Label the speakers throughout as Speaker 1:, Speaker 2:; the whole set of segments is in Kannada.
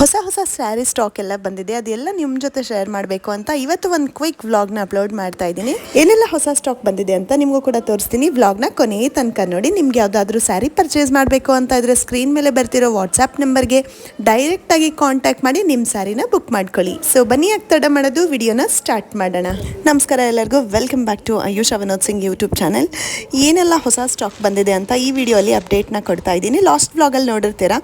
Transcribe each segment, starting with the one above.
Speaker 1: ಹೊಸ ಹೊಸ ಸ್ಯಾರಿ ಸ್ಟಾಕ್ ಎಲ್ಲ ಬಂದಿದೆ, ಅದೆಲ್ಲ ನಿಮ್ಮ ಜೊತೆ ಶೇರ್ ಮಾಡಬೇಕು ಅಂತ ಇವತ್ತು ಒಂದು ಕ್ವಿಕ್ ವ್ಲಾಗ್ನ ಅಪ್ಲೋಡ್ ಮಾಡ್ತಾ ಇದ್ದೀನಿ. ಏನೆಲ್ಲ ಹೊಸ ಸ್ಟಾಕ್ ಬಂದಿದೆ ಅಂತ ನಿಮಗೂ ಕೂಡ ತೋರಿಸ್ತೀನಿ. ವ್ಲಾಗ್ನ ಕೊನೆಯ ತನಕ ನೋಡಿ. ನಿಮ್ಗೆ ಯಾವುದಾದ್ರೂ ಸ್ಯಾರಿ ಪರ್ಚೇಸ್ ಮಾಡಬೇಕು ಅಂತ ಇದ್ರೆ ಸ್ಕ್ರೀನ್ ಮೇಲೆ ಬರ್ತಿರೋ ವಾಟ್ಸ್ಆ್ಯಪ್ ನಂಬರ್ಗೆ ಡೈರೆಕ್ಟಾಗಿ ಕಾಂಟ್ಯಾಕ್ಟ್ ಮಾಡಿ ನಿಮ್ಮ ಸ್ಯಾರಿನ ಬುಕ್ ಮಾಡ್ಕೊಳ್ಳಿ. ಸೊ ಬನ್ನಿ, ತಡ ಮಾಡೋದು ವಿಡಿಯೋನ ಸ್ಟಾರ್ಟ್ ಮಾಡೋಣ. ನಮಸ್ಕಾರ ಎಲ್ಲರಿಗೂ, ವೆಲ್ಕಮ್ ಬ್ಯಾಕ್ ಟು ಆಯುಷ್ ಅವನೋತ್ ಸಿಂಗ್ ಯೂಟ್ಯೂಬ್ ಚಾನಲ್. ಏನೆಲ್ಲ ಹೊಸ ಸ್ಟಾಕ್ ಬಂದಿದೆ ಅಂತ ಈ ವಿಡಿಯೋಲಿ ಅಪ್ಡೇಟ್ನ ಕೊಡ್ತಾ ಇದ್ದೀನಿ. ಲಾಸ್ಟ್ ವ್ಲಾಗಲ್ಲಿ ನೋಡಿರ್ತೀರಾ,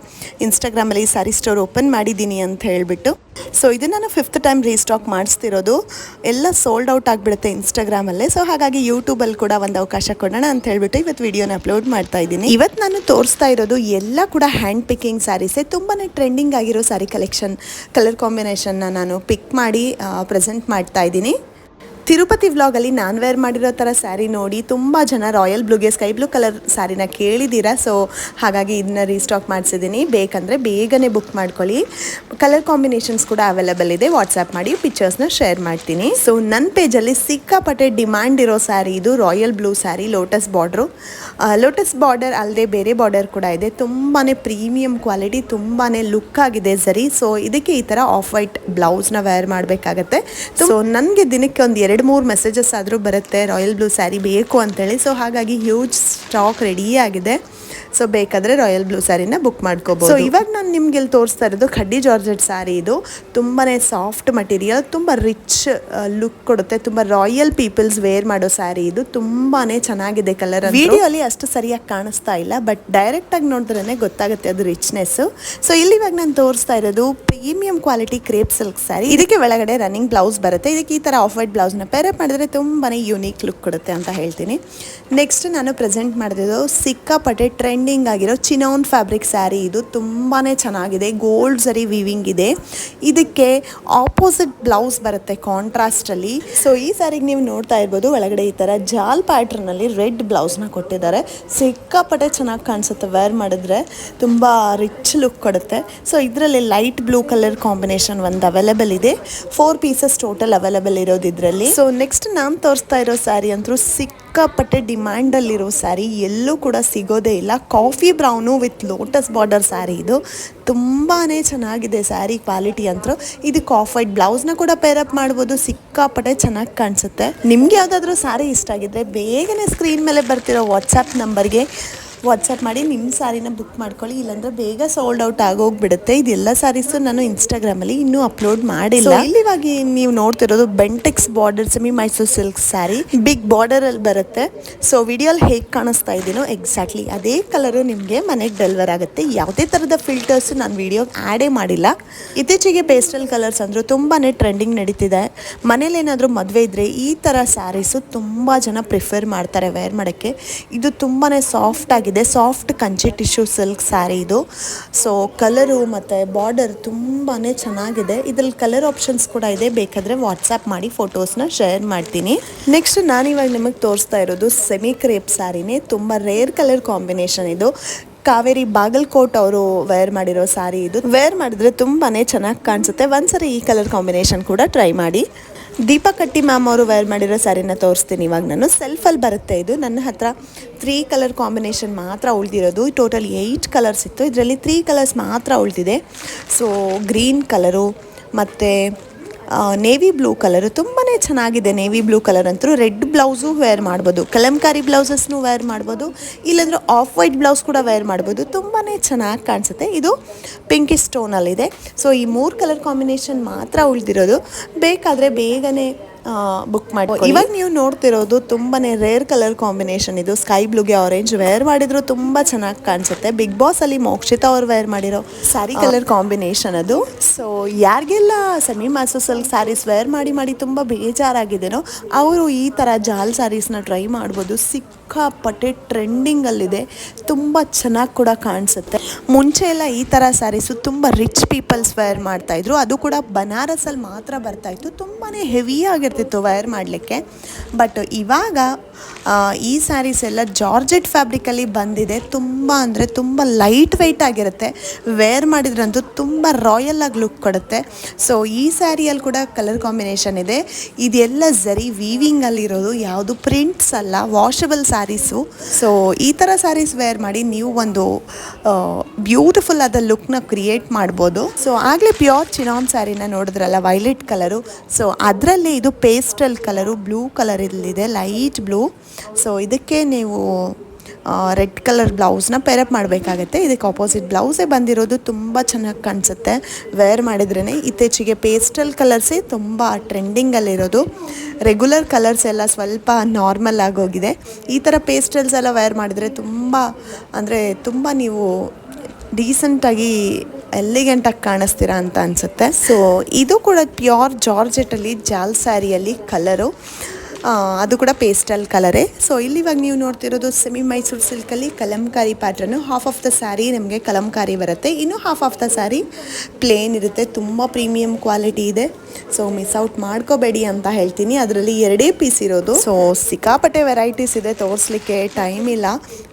Speaker 1: ಇನ್ಸ್ಟಾಗ್ರಾಮಲ್ಲಿ ಸ್ಯಾರಿ ಸ್ಟೋರ್ ಓಪನ್ ಮಾಡಿದ್ದೀನಿ ಅಂತ ಹೇಳಿಬಿಟ್ಟು. ಸೊ ಇದು ನಾನು 5th ಟೈಮ್ ರೀಸ್ಟಾಕ್ ಮಾಡಿಸ್ತಿರೋದು. ಎಲ್ಲ ಸೋಲ್ಡ್ ಔಟ್ ಆಗಿಬಿಡುತ್ತೆ ಇನ್ಸ್ಟಾಗ್ರಾಮಲ್ಲೇ. ಸೊ ಹಾಗಾಗಿ ಯೂಟ್ಯೂಬಲ್ಲಿ ಕೂಡ ಒಂದು ಅವಕಾಶ ಕೊಡೋಣ ಅಂತ ಹೇಳ್ಬಿಟ್ಟು ಇವತ್ತು ವಿಡಿಯೋನ ಅಪ್ಲೋಡ್ ಮಾಡ್ತಾ ಇದ್ದೀನಿ. ಇವತ್ತು ನಾನು ತೋರಿಸ್ತಾ ಇರೋದು ಎಲ್ಲ ಕೂಡ ಹ್ಯಾಂಡ್ ಪಿಕ್ಕಿಂಗ್ ಸ್ಯಾರೀಸೇ. ತುಂಬಾ ಟ್ರೆಂಡಿಂಗ್ ಆಗಿರೋ ಸ್ಯಾರಿ ಕಲೆಕ್ಷನ್, ಕಲರ್ ಕಾಂಬಿನೇಷನ್ನ ನಾನು ಪಿಕ್ ಮಾಡಿ ಪ್ರೆಸೆಂಟ್ ಮಾಡ್ತಾ ಇದ್ದೀನಿ. ತಿರುಪತಿ ವ್ಲಾಗಲ್ಲಿ ನಾನು ವೇರ್ ಮಾಡಿರೋ ಥರ ಸ್ಯಾರಿ ನೋಡಿ ತುಂಬ ಜನ ರಾಯಲ್ ಬ್ಲೂಗೆ ಸ್ಕೈ ಬ್ಲೂ ಕಲರ್ ಸ್ಯಾರಿನ ಕೇಳಿದ್ದೀರಾ. ಸೊ ಹಾಗಾಗಿ ಇದನ್ನ ರೀಸ್ಟಾಕ್ ಮಾಡಿಸಿದ್ದೀನಿ. ಬೇಕಂದರೆ ಬೇಗನೆ ಬುಕ್ ಮಾಡ್ಕೊಳ್ಳಿ. ಕಲರ್ ಕಾಂಬಿನೇಷನ್ಸ್ ಕೂಡ ಅವೈಲೇಬಲ್ ಇದೆ. ವಾಟ್ಸಪ್ ಮಾಡಿ ಪಿಕ್ಚರ್ಸ್ನ ಶೇರ್ ಮಾಡ್ತೀನಿ. ಸೊ ನನ್ನ ಪೇಜಲ್ಲಿ ಸಿಕ್ಕಾಪಟ್ಟೆ ಡಿಮ್ಯಾಂಡ್ ಇರೋ ಸ್ಯಾರಿ ಇದು royal blue sari, lotus border. Lotus border ಅಲ್ಲದೆ ಬೇರೆ ಬಾರ್ಡರ್ ಕೂಡ ಇದೆ. ತುಂಬಾ ಪ್ರೀಮಿಯಂ ಕ್ವಾಲಿಟಿ, ತುಂಬಾ ಲುಕ್ ಆಗಿದೆ ಸರಿ. ಸೊ ಇದಕ್ಕೆ ಈ ಥರ ಆಫ್ ವೈಟ್ ಬ್ಲೌಸ್ನ ವೇರ್ ಮಾಡಬೇಕಾಗತ್ತೆ. ಸೊ ನನಗೆ ದಿನಕ್ಕೆ ಒಂದು 2-3 ಮೆಸೇಜಸ್ ಆದರೂ ಬರುತ್ತೆ ರಾಯಲ್ ಬ್ಲೂ ಸ್ಯಾರಿ ಬೇಕು ಅಂತೇಳಿ. ಸೊ ಹಾಗಾಗಿ ಹ್ಯೂಜ್ ಸ್ಟಾಕ್ ರೆಡಿ ಆಗಿದೆ. ಸೊ ಬೇಕಾದರೆ ರಾಯಲ್ ಬ್ಲೂ ಸ್ಯಾರಿನ ಬುಕ್ ಮಾಡ್ಕೋಬೋದು. ಸೊ ಇವಾಗ ನಾನು ನಿಮ್ಗೆ ಇಲ್ಲಿ ತೋರಿಸ್ತಾ ಇರೋದು ಖಡ್ಡಿ ಜಾರ್ಜೆಟ್ ಸ್ಯಾರಿ. ಇದು ತುಂಬಾ ಸಾಫ್ಟ್ ಮಟೀರಿಯಲ್, ತುಂಬ ರಿಚ್ ಲುಕ್ ಕೊಡುತ್ತೆ. ತುಂಬ ರಾಯಲ್ ಪೀಪಲ್ಸ್ ವೇರ್ ಮಾಡೋ ಸ್ಯಾರಿ ಇದು. ತುಂಬಾ ಚೆನ್ನಾಗಿದೆ ಕಲರ್. ವಿಡಿಯೋಲಿ ಅಷ್ಟು ಸರಿಯಾಗಿ ಕಾಣಿಸ್ತಾ ಇಲ್ಲ, ಬಟ್ ಡೈರೆಕ್ಟಾಗಿ ನೋಡಿದ್ರೇ ಗೊತ್ತಾಗುತ್ತೆ ಅದು ರಿಚ್ನೆಸ್ಸು. ಸೊ ಇಲ್ಲಿ ಇವಾಗ ನಾನು ತೋರಿಸ್ತಾ ಇರೋದು premium quality crepe silk sari. ಇದಕ್ಕೆ ಒಳಗಡೆ ರನ್ನಿಂಗ್ ಬ್ಲೌಸ್ ಬರುತ್ತೆ. ಇದಕ್ಕೆ ಈ ಥರ ಆಫ್ ವೈಟ್ ಬ್ಲೌಸ್ನ ಪೇರಪ್ ಮಾಡಿದ್ರೆ ತುಂಬಾ ಯೂನಿಕ್ ಲುಕ್ ಕೊಡುತ್ತೆ ಅಂತ ಹೇಳ್ತೀನಿ. ನೆಕ್ಸ್ಟ್ ನಾನು ಪ್ರೆಸೆಂಟ್ ಮಾಡಿದ್ದು ಸಿಕ್ಕಾಪಟ್ಟೆ ಟ್ರೆಂಡಿಂಗ್ ಆಗಿರೋ ಚಿನೋನ್ ಫ್ಯಾಬ್ರಿಕ್ ಸ್ಯಾರಿ. ಇದು ತುಂಬಾ ಚೆನ್ನಾಗಿದೆ, ಗೋಲ್ಡ್ ಸರಿ ವೀವಿಂಗ್ ಇದೆ. ಇದಕ್ಕೆ ಆಪೋಸಿಟ್ ಬ್ಲೌಸ್ ಬರುತ್ತೆ ಕಾಂಟ್ರಾಸ್ಟಲ್ಲಿ. ಸೊ ಈ ಸ್ಯಾರಿಗೆ ನೀವು ನೋಡ್ತಾ ಇರ್ಬೋದು, ಒಳಗಡೆ ಈ ಥರ ಜಾಲ್ ಪ್ಯಾಟ್ರನಲ್ಲಿ ರೆಡ್ ಬ್ಲೌಸ್ನ ಕೊಟ್ಟಿದ್ದಾರೆ. ಸಿಕ್ಕಾಪಟ್ಟೆ ಚೆನ್ನಾಗಿ ಕಾಣಿಸುತ್ತೆ ವೇರ್ ಮಾಡಿದ್ರೆ, ತುಂಬ ರಿಚ್ ಲುಕ್ ಕೊಡುತ್ತೆ. ಸೊ ಇದರಲ್ಲಿ ಲೈಟ್ ಬ್ಲೂ ಕಲರ್ ಕಾಂಬಿನೇಷನ್ ಒಂದು ಅವೈಲೇಬಲ್ ಇದೆ. 4 ಪೀಸಸ್ ಟೋಟಲ್ ಅವೈಲೇಬಲ್ ಇರೋದು ಇದರಲ್ಲಿ. ಸೊ ನೆಕ್ಸ್ಟ್ ನಾನು ತೋರಿಸ್ತಾ ಇರೋ ಸ್ಯಾರಿ ಅಂತೂ ಸಿಕ್ಕಾಪಟ್ಟೆ ಡಿಮ್ಯಾಂಡಲ್ಲಿರೋ ಸ್ಯಾರಿ, ಎಲ್ಲೂ ಕೂಡ ಸಿಗೋದೇ ಇಲ್ಲ. Coffee brown with lotus border sari. ಇದು ತುಂಬಾ ಚೆನ್ನಾಗಿದೆ ಸ್ಯಾರಿ ಕ್ವಾಲಿಟಿ ಅಂತೂ. ಇದಕ್ಕೆ ಆಫ್ ವೈಟ್ ಬ್ಲೌಸ್ನ ಕೂಡ ಪೇರಪ್ ಮಾಡ್ಬೋದು. ಸಿಕ್ಕಾಪಟ್ಟೆ ಚೆನ್ನಾಗಿ ಕಾಣಿಸುತ್ತೆ. ನಿಮ್ಗೆ ಯಾವುದಾದ್ರೂ ಸ್ಯಾರಿ ಇಷ್ಟ ಆಗಿದ್ರೆ ಬೇಗನೆ ಸ್ಕ್ರೀನ್ ಮೇಲೆ ಬರ್ತಿರೋ ವಾಟ್ಸಪ್ ನಂಬರ್ಗೆ ವಾಟ್ಸಪ್ ಮಾಡಿ ನಿಮ್ಮ ಸ್ಯಾರಿನ ಬುಕ್ ಮಾಡ್ಕೊಳ್ಳಿ. ಇಲ್ಲಾಂದರೆ ಬೇಗ ಸೋಲ್ಡ್ ಔಟ್ ಆಗೋಗ್ಬಿಡುತ್ತೆ. ಇದೆಲ್ಲ ಸ್ಯಾರೀಸು ನಾನು ಇನ್ಸ್ಟಾಗ್ರಾಮಲ್ಲಿ ಇನ್ನೂ ಅಪ್ಲೋಡ್ ಮಾಡಿಲ್ಲ. ಇಲ್ಲಿವಾಗಿ ನೀವು ನೋಡ್ತಿರೋದು Bentex border semi Mysuru silk sari, big ಬಾರ್ಡರಲ್ಲಿ ಬರುತ್ತೆ. ಸೊ ವಿಡಿಯೋಲ್ಲಿ ಹೇಗೆ ಕಾಣಿಸ್ತಾ ಇದ್ದೀನೋ ಎಕ್ಸಾಕ್ಟ್ಲಿ ಅದೇ ಕಲರು ನಿಮಗೆ ಮನೆಗೆ ಡೆಲಿವರ್ ಆಗುತ್ತೆ. ಯಾವುದೇ ಥರದ ಫಿಲ್ಟರ್ಸು ನಾನು ವಿಡಿಯೋಗೆ ಆ್ಯಡೇ ಮಾಡಿಲ್ಲ. ಇತ್ತೀಚೆಗೆ ಪೇಸ್ಟಲ್ ಕಲರ್ಸ್ ಅಂದರೂ ತುಂಬಾ ಟ್ರೆಂಡಿಂಗ್ ನಡೀತಿದೆ. ಮನೇಲಿ ಏನಾದರೂ ಮದುವೆ ಇದ್ದರೆ ಈ ಥರ ಸ್ಯಾರೀಸು ತುಂಬ ಜನ ಪ್ರಿಫರ್ ಮಾಡ್ತಾರೆ ವೇರ್ ಮಾಡೋಕ್ಕೆ. ಇದು ತುಂಬಾ ಸಾಫ್ಟ್ ಆಗಿದೆ, soft Kanchi tissue silk sari ಇದು. ಸೊ ಕಲರು ಮತ್ತು ಬಾರ್ಡರ್ ತುಂಬಾ ಚೆನ್ನಾಗಿದೆ. ಇದರಲ್ಲಿ ಕಲರ್ ಆಪ್ಷನ್ಸ್ ಕೂಡ ಇದೆ, ಬೇಕಾದರೆ ವಾಟ್ಸಪ್ ಮಾಡಿ ಫೋಟೋಸ್ನ ಶೇರ್ ಮಾಡ್ತೀನಿ. ನೆಕ್ಸ್ಟ್ ನಾನಿವಾಗ ನಿಮಗೆ ತೋರಿಸ್ತಾ ಇರೋದು ಸೆಮಿ ಕ್ರೇಪ್ ಸ್ಯಾರಿನೇ. ತುಂಬ ರೇರ್ ಕಲರ್ ಕಾಂಬಿನೇಷನ್ ಇದು. ಕಾವೇರಿ ಬಾಗಲ್ಕೋಟ್ ಅವರು ವೇರ್ ಮಾಡಿರೋ ಸ್ಯಾರಿ ಇದು. ವೇರ್ ಮಾಡಿದ್ರೆ ತುಂಬಾ ಚೆನ್ನಾಗಿ ಕಾಣಿಸುತ್ತೆ. ಒಂದ್ಸರಿ ಈ ಕಲರ್ ಕಾಂಬಿನೇಷನ್ ಕೂಡ ಟ್ರೈ ಮಾಡಿ. ದೀಪಾ ಕಟ್ಟಿ ಮ್ಯಾಮ್ ಅವರು ವೇರ್ ಮಾಡಿರೋ ಸ್ಯಾರಿನ ತೋರಿಸ್ತೀನಿ ಇವಾಗ ನಾನು. ಸೆಲ್ಫಲ್ಲಿ ಬರುತ್ತೆ ಇದು. ನನ್ನ ಹತ್ರ 3 ಕಲರ್ ಕಾಂಬಿನೇಷನ್ ಮಾತ್ರ ಉಳಿದಿರೋದು. ಟೋಟಲ್ 8 ಕಲರ್ಸ್ ಇತ್ತು, ಇದರಲ್ಲಿ 3 ಕಲರ್ಸ್ ಮಾತ್ರ ಉಳಿದಿದೆ. ಸೊ ಗ್ರೀನ್ ಕಲರು ಮತ್ತು ನೇವಿ ಬ್ಲೂ ಕಲರು ತುಂಬಾ ಚೆನ್ನಾಗಿದೆ. ನೇವಿ ಬ್ಲೂ ಕಲರ್ ಅಂತೂ ರೆಡ್ ಬ್ಲೌಸು ವೇರ್ ಮಾಡ್ಬೋದು, ಕಲಂಕಾರಿ ಬ್ಲೌಸಸ್ನು ವೇರ್ ಮಾಡ್ಬೋದು, ಇಲ್ಲಾಂದ್ರೆ ಆಫ್ ವೈಟ್ ಬ್ಲೌಸ್ ಕೂಡ ವೇರ್ ಮಾಡ್ಬೋದು. ತುಂಬಾ ಚೆನ್ನಾಗಿ ಕಾಣಿಸುತ್ತೆ. ಇದು ಪಿಂಕಿಶ್ ಸ್ಟೋನಲ್ಲಿದೆ. ಸೊ ಈ 3 ಕಲರ್ ಕಾಂಬಿನೇಷನ್ ಮಾತ್ರ ಉಳಿದಿರೋದು. ಬೇಕಾದರೆ ಬೇಗನೆ ಬುಕ್ ಮಾಡಿ. ಇವಾಗ ನೀವು ನೋಡ್ತಿರೋದು ತುಂಬಾ ರೇರ್ ಕಲರ್ ಕಾಂಬಿನೇಷನ್. ಇದು ಸ್ಕೈ ಬ್ಲೂಗೆ ಆರೆಂಜ್ ವೇರ್ ಮಾಡಿದ್ರು ತುಂಬ ಚೆನ್ನಾಗಿ ಕಾಣಿಸುತ್ತೆ. ಬಿಗ್ ಬಾಸ್ ಅಲ್ಲಿ ಮೋಕ್ಷಿತಾ ಅವ್ರು ವೇರ್ ಮಾಡಿರೋ ಸ್ಯಾರಿ ಕಲರ್ ಕಾಂಬಿನೇಷನ್ ಅದು. ಸೊ ಯಾರಿಗೆಲ್ಲ semi Mysuru silk saris wear ಮಾಡಿ ತುಂಬ ಬೇಜಾರಾಗಿದೆನೋ ಅವರು ಈ ಥರ ಜಾಲ್ ಸ್ಯಾರೀಸ್ನ ಟ್ರೈ ಮಾಡ್ಬೋದು. ಸಿಕ್ಕಾಪಟ್ಟೆ ಟ್ರೆಂಡಿಂಗಲ್ಲಿದೆ, ತುಂಬ ಚೆನ್ನಾಗಿ ಕೂಡ ಕಾಣಿಸುತ್ತೆ. ಮುಂಚೆ ಎಲ್ಲ ಈ ಥರ ಸ್ಯಾರೀಸು ತುಂಬ ರಿಚ್ ಪೀಪಲ್ಸ್ ವೇರ್ ಮಾಡ್ತಾಯಿದ್ರು. ಅದು ಕೂಡ ಬನಾರಸಲ್ಲಿ ಮಾತ್ರ ಬರ್ತಾಯಿತ್ತು. ತುಂಬಾ ಹೆವಿ ಆಗಿರುತ್ತೆ ಇರ್ತಿತ್ತು ವೇರ್ ಮಾಡಲಿಕ್ಕೆ. ಬಟ್ ಇವಾಗ ಈ ಸ್ಯಾರೀಸ್ ಎಲ್ಲ ಜಾರ್ಜೆಟ್ ಫ್ಯಾಬ್ರಿಕಲ್ಲಿ ಬಂದಿದೆ. ತುಂಬ ಅಂದರೆ ತುಂಬ ಲೈಟ್ ವೆಯ್ಟ್ ಆಗಿರುತ್ತೆ, ವೇರ್ ಮಾಡಿದ್ರಂತೂ ತುಂಬ ರಾಯಲ್ ಆಗಿ ಲುಕ್ ಕೊಡುತ್ತೆ. ಸೊ ಈ ಸ್ಯಾರಿಯಲ್ಲಿ ಕೂಡ ಕಲರ್ ಕಾಂಬಿನೇಷನ್ ಇದೆ. ಇದೆಲ್ಲ ಝರಿ ವೀವಿಂಗಲ್ಲಿರೋದು, ಯಾವುದು ಪ್ರಿಂಟ್ಸ್ ಅಲ್ಲ, ವಾಷಬಲ್ ಸ್ಯಾರೀಸು. ಸೊ ಈ ಥರ ಸ್ಯಾರೀಸ್ ವೇರ್ ಮಾಡಿ ನೀವು ಒಂದು ಬ್ಯೂಟಿಫುಲ್ ಆದ ಲುಕ್ನ ಕ್ರಿಯೇಟ್ ಮಾಡ್ಬೋದು. ಸೊ ಆಗಲೇ ಪ್ಯೂರ್ ಚಿನಾನ್ ಸ್ಯಾರಿನ ನೋಡಿದ್ರಲ್ಲ, ವೈಲೆಟ್ ಕಲರು. ಸೊ ಅದರಲ್ಲಿ ಇದು ಪೇಸ್ಟಲ್ ಕಲರು, ಬ್ಲೂ ಕಲರ್ ಇಲ್ಲಿದೆ, ಲೈಟ್ ಬ್ಲೂ. ಸೊ ಇದಕ್ಕೆ ನೀವು ರೆಡ್ ಕಲರ್ ಬ್ಲೌಸ್ನ ಪೇರಪ್ ಮಾಡಬೇಕಾಗತ್ತೆ. ಇದಕ್ಕೆ ಆಪೋಸಿಟ್ ಬ್ಲೌಸೇ ಬಂದಿರೋದು, ತುಂಬ ಚೆನ್ನಾಗಿ ಕಾಣಿಸುತ್ತೆ ವೇರ್ ಮಾಡಿದ್ರೇ. ಇತ್ತೀಚೆಗೆ ಪೇಸ್ಟಲ್ ಕಲರ್ಸೇ ತುಂಬ ಟ್ರೆಂಡಿಂಗಲ್ಲಿರೋದು. ರೆಗ್ಯುಲರ್ ಕಲರ್ಸ್ ಎಲ್ಲ ಸ್ವಲ್ಪ ನಾರ್ಮಲ್ ಆಗೋಗಿದೆ. ಈ ಥರ ಪೇಸ್ಟಲ್ಸ್ ಎಲ್ಲ ವೇರ್ ಮಾಡಿದರೆ ತುಂಬ ನೀವು ಡೀಸೆಂಟಾಗಿ ಎಲಿಗೆಂಟಾಗಿ ಕಾಣಿಸ್ತೀರಾ ಅಂತ ಅನಿಸುತ್ತೆ. ಸೊ ಇದು ಕೂಡ ಪ್ಯೂರ್ ಜಾರ್ಜೆಟಲ್ಲಿ ಜಾಲ್ ಸ್ಯಾರಿಯಲ್ಲಿ ಕಲರು, ಅದು ಕೂಡ ಪೇಸ್ಟಲ್ ಕಲರೇ. ಸೊ ಇಲ್ಲಿ ಇವಾಗ ನೀವು ನೋಡ್ತಿರೋದು ಸೆಮಿ ಮೈಸೂರು ಸಿಲ್ಕಲ್ಲಿ Kalamkari pattern. Half of the sari ನಿಮಗೆ ಕಲಂಕಾರಿ ಬರುತ್ತೆ, ಇನ್ನು half of the sari plain ಇರುತ್ತೆ. ತುಂಬ ಪ್ರೀಮಿಯಂ ಕ್ವಾಲಿಟಿ ಇದೆ. ಸೊ ಮಿಸ್ ಔಟ್ ಮಾಡ್ಕೋಬೇಡಿ ಅಂತ ಹೇಳ್ತೀನಿ. ಅದರಲ್ಲಿ 2 ಪೀಸ್ ಇರೋದು. ಸೊ ಸಿಕ್ಕಾಪಟ್ಟೆ ವೆರೈಟೀಸ್ ಇದೆ, ತೋರಿಸ್ಲಿಕ್ಕೆ ಟೈಮ್ ಇಲ್ಲ.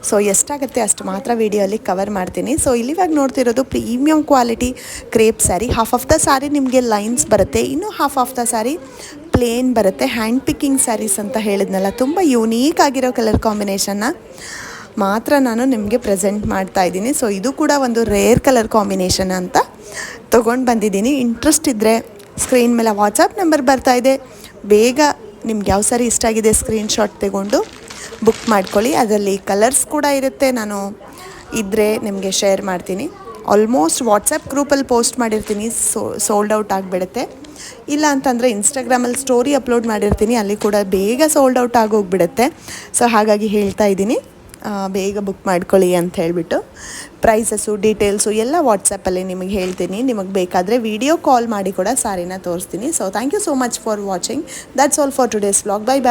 Speaker 1: ಸೊ ಎಷ್ಟಾಗುತ್ತೆ ಅಷ್ಟು ಮಾತ್ರ ವಿಡಿಯೋಲಿ ಕವರ್ ಮಾಡ್ತೀನಿ. ಸೊ ಇಲ್ಲಿವಾಗ ನೋಡ್ತಿರೋದು premium quality crepe sari. Half of the sari ನಿಮಗೆ ಲೈನ್ಸ್ ಬರುತ್ತೆ, ಇನ್ನು half of the sari plain ಬರುತ್ತೆ. ಹ್ಯಾಂಡ್ ಪಿಕ್ಕಿಂಗ್ ಸ್ಯಾರೀಸ್ ಅಂತ ಹೇಳಿದ್ನಲ್ಲ, ತುಂಬ ಯುನೀಕ್ ಆಗಿರೋ ಕಲರ್ ಕಾಂಬಿನೇಷನ್ನ ಮಾತ್ರ ನಾನು ನಿಮಗೆ ಪ್ರೆಸೆಂಟ್ ಮಾಡ್ತಾ ಇದ್ದೀನಿ. ಸೊ ಇದು ಕೂಡ ಒಂದು ರೇರ್ ಕಲರ್ ಕಾಂಬಿನೇಷನ್ ಅಂತ ತೊಗೊಂಡು ಬಂದಿದ್ದೀನಿ. ಇಂಟ್ರೆಸ್ಟ್ ಇದ್ದರೆ ಸ್ಕ್ರೀನ್ ಮೇಲೆ ವಾಟ್ಸಪ್ ನಂಬರ್ ಬರ್ತಾ ಇದೆ, ಬೇಗ ನಿಮ್ಗೆ ಯಾವ ಸ್ಯಾರಿ ಇಷ್ಟ ಆಗಿದೆ ಸ್ಕ್ರೀನ್ಶಾಟ್ ತಗೊಂಡು ಬುಕ್ ಮಾಡ್ಕೊಳ್ಳಿ. ಅದರಲ್ಲಿ ಕಲರ್ಸ್ ಕೂಡ ಇರುತ್ತೆ, ನಾನು ಇದ್ದರೆ ನಿಮಗೆ ಶೇರ್ ಮಾಡ್ತೀನಿ. ಆಲ್ಮೋಸ್ಟ್ ವಾಟ್ಸಪ್ ಗ್ರೂಪಲ್ಲಿ ಪೋಸ್ಟ್ ಮಾಡಿರ್ತೀನಿ, ಸೋಲ್ಡ್ ಔಟ್ ಆಗಿಬಿಡುತ್ತೆ. ಇಲ್ಲ ಅಂತಂದರೆ ಇನ್ಸ್ಟಾಗ್ರಾಮಲ್ಲಿ ಸ್ಟೋರಿ ಅಪ್ಲೋಡ್ ಮಾಡಿರ್ತೀನಿ, ಅಲ್ಲಿ ಕೂಡ ಬೇಗ ಸೋಲ್ಡ್ ಔಟ್ ಆಗೋಗ್ಬಿಡುತ್ತೆ. ಸೊ ಹಾಗಾಗಿ ಹೇಳ್ತಾ ಇದ್ದೀನಿ, ಬೇಗ ಬುಕ್ ಮಾಡ್ಕೊಳ್ಳಿ ಅಂತ ಹೇಳಿಬಿಟ್ಟು. ಪ್ರೈಸಸ್ಸು ಡೀಟೇಲ್ಸು ಎಲ್ಲ ವಾಟ್ಸಪ್ಪಲ್ಲಿ ನಿಮಗೆ ಹೇಳ್ತೀನಿ. ನಿಮಗೆ ಬೇಕಾದರೆ ವಿಡಿಯೋ ಕಾಲ್ ಮಾಡಿ ಕೂಡ ಸಾರಿನ ತೋರಿಸ್ತೀನಿ. So thank you so much for watching. That's all for today's vlog. Bye bye.